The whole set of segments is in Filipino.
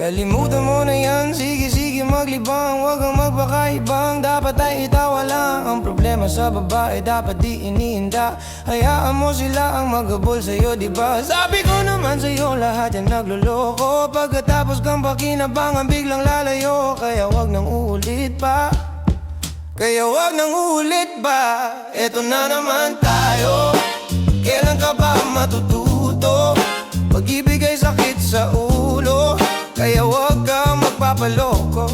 Kalimutan mo na yan, sige maglibang. Huwag kang magpakaibang, dapat ay itawa lang. Ang problema sa babae, dapat di iniinda. Hayaan mo sila ang maghabol sa'yo, diba? Sabi ko naman sa'yo, lahat yan nagluloko. Pagkatapos kang pakinabangan, biglang lalayo. Kaya huwag nang uulit pa, kaya huwag nang uulit ba? Eto na naman tayo, kailan ka ba matututo? Pag-ibig ay sakit sa ulo, kaya huwag kang magpapaloko.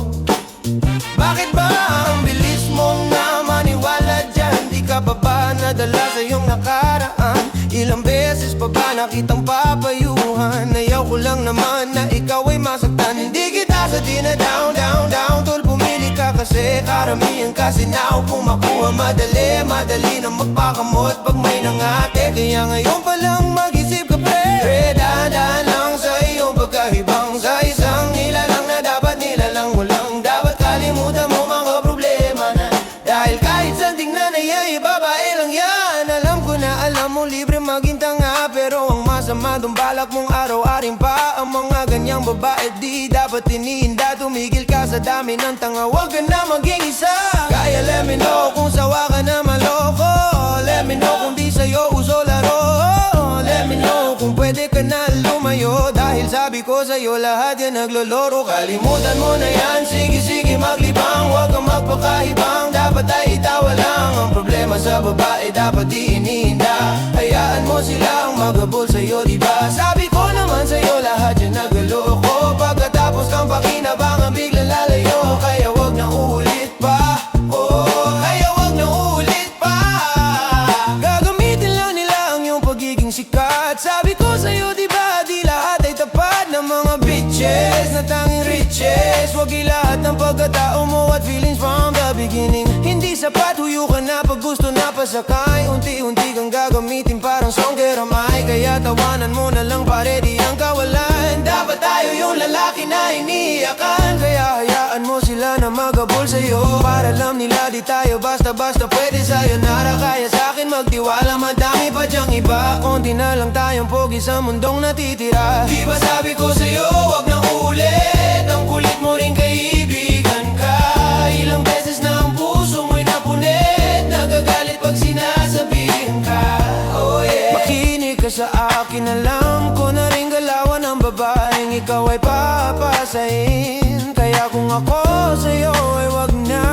Bakit ba ang bilis mo na maniwala dyan? Di ka pa ba nadala sa iyong nakaraan? Ilang beses pa ba nakitang papayuhan? Ayaw ko lang naman na ikaw ay masaktan. Hindi kita sa dina-down, down, down. Tol, pumili ka kasi karamihan kasi now. Kung makuha madali, madali na magpakamot pag may nangate. Kaya ngayon pa lang mag-isip ka pre, dadaan lang sa iyong pagkahibang. Sa isang nilalang na dapat nilalang mo lang. Dapat kalimutan mo mga problema na, dahil kahit saan tingnan ay ay babae lang yan. Alam ko na alam mo libre maging tanga, pero ang masama dong balak mong araw-aring pa. Ang mga ganyang babae di dapat iniinda. Tumigil ka sa dami ng tanga, huwag ka na maging isa. Kaya let me know kung sawa ka na maloko. Let me know kung di sa'yo uso laro. Let me know kung pwede ka na lumayo, dahil sabi ko sa'yo lahat yan nagloloro. Kalimutan mo na yan, sige maglibang. Huwag kang magpakaibang, dapat ay itawa lang. Ang problema sa babae dapat di iniinda. Hayaan mo silang maghabol sa'yo, diba? Sabi ko naman sa'yo lahat yan nagloloko. Pagkatapos kang pakinabangan biglang lalayo. Kaya huwag na uulit pa, oh, kaya huwag na uulit pa. Gagamitin lang nila ang iyong pagiging sikat. Sabi ko sa'yo diba, di lahat ay tapat ng mga bitches na tanging riches. Huwag ilahat ng pagkatao mo at feelings from the beginning. Hindi sapat, huyo ka na pag gusto na pasakay. Unti-unti kang gagamitin parang songkeramay. Kaya tawanan mo na lang pare, di ang kawalan. Dapat tayo yung lalaki na iniiyakan. Kaya hayaan mo sila na maghabol sa'yo, para alam nila di tayo basta-basta pwede sayonara. Kaya sa'kin magtiwala, madami pa dyang iba. Konti na lang tayong pogi sa mundong natitira. Di ba sabi ko sa'yo, wag na ulit. Ang kulit mo rin kaibigan ka. Ilang beses na ang puso mo'y napunit. Nagagalit pag sinasabihan ka, oh yeah. Makinig ka sa akin, alam ko na rin galawan ng babaeng ikaw ay papasahin. Kaya kung ako sa'yo ay wag na.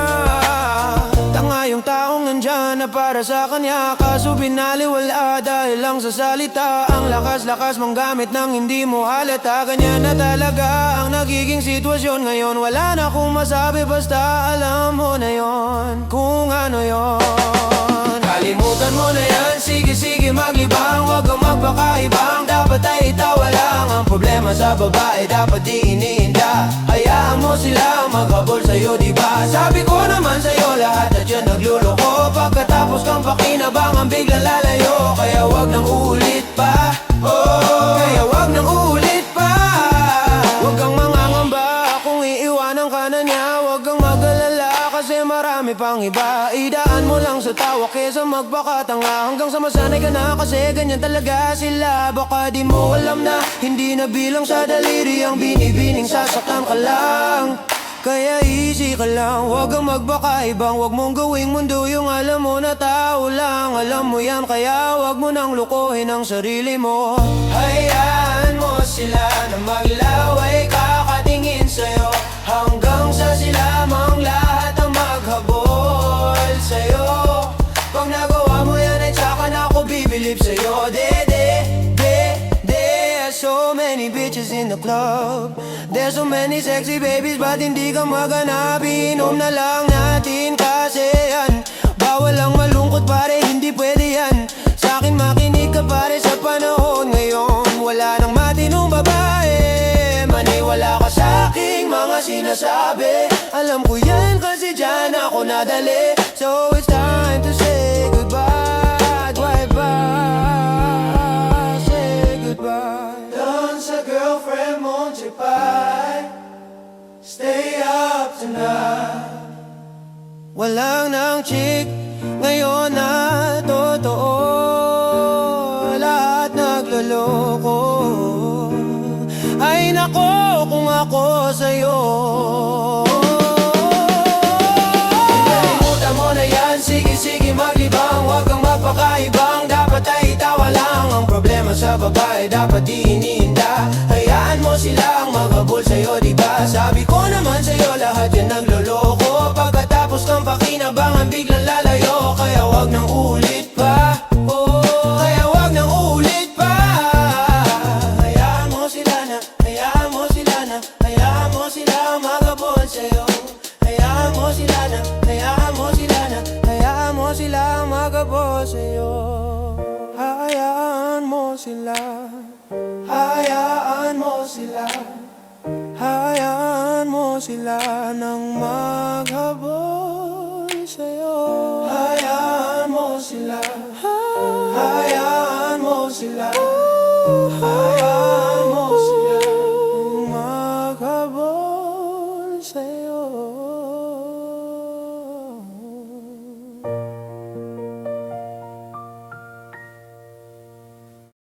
Tanga yung taong nandyan na para sa kanya, kaso binaliwala dahil lang sa salita. Ang lakas-lakas mong gamit nang hindi mo halata. Ganyan na talaga ang nagiging sitwasyon ngayon. Wala na akong masabi, basta alam mo na yon kung ano yon. Kalimutan mo na yan, sige maglibang. Huwag kang magpakaibang, dapat ay itawa lang. Ang problema sa babae dapat di iniinda. Hayaan mo sila maghabol sa'yo, diba? Sabi ko naman sa'yo lahat at yan nagluloko. Pagkatapos kang pakinabangan biglang lalayo. Kaya huwag nang uulit pa, oh, kaya huwag nang uulit pa. Huwag kang mangangamba kung iiwanan ka na niya. Huwag kang mag-alala kasi marami pang iba. Idaan mo lang sa tawa kesa magpakatanga. Hanggang sa masanay ka na kasi ganyan talaga sila. Baka di mo alam na hindi na bilang sa daliri ang binibining sasaktan ka lang. Kaya easy ka lang, huwag kang magpakaibang. Huwag mong gawing mundo yung alam mo na tao lang. Alam mo yan, kaya huwag mo nang lukuhin ang sarili mo. Hayaan mo sila na maglaway, kakatingin sa'yo. Hanggang sa sila mang lahat ang maghabol sa'yo. Pag nagawa mo yan ay tsaka na ako bibilib sa'yo. So many bitches in the club. There's so many sexy babies, ba't hindi ka maghanap? Inom na lang natin kasi yan. Bawal ang malungkot pare, hindi pwede yan. Sa'kin makinig ka pare sa panahon ngayon. Wala nang matinong babae, maniwala ka sa'king mga sinasabi. Alam ko yan kasi dyan ako nadali. So it's time to say goodbye, bye-bye. Say goodbye sa girlfriend mong tsipay. Stay up tonight. Walang nang chick ngayon na totoo. Lahat nagloloko. Ay ako kung ako sa'yo. Kalimutan mo na yan, sige maglibang, huwag kang magpakaibang. Dapat ay itawa lang, ang problema sa babae dapat di iniinda. Hayaan mo silang maghabol sa'yo, diba? Sabi ko naman sa'yo, lahat yan nagloloko. Pagkatapos ng pakinabangan, biglang lalayo. Kaya wag nang ulit pa, kaya wag nang ulit pa. Hayaan mo sila na, hayaan mo sila na, hayaan mo sila maghabol sa'yo. Hayaan mo sila na, hayaan mo sila na, hayaan mo sila maghabol sa'yo. Hayaan mo sila, hayaan mo sila, hayaan mo sila nang maghabol sa'yo. Hayaan mo sila, hayaan mo sila, hayaan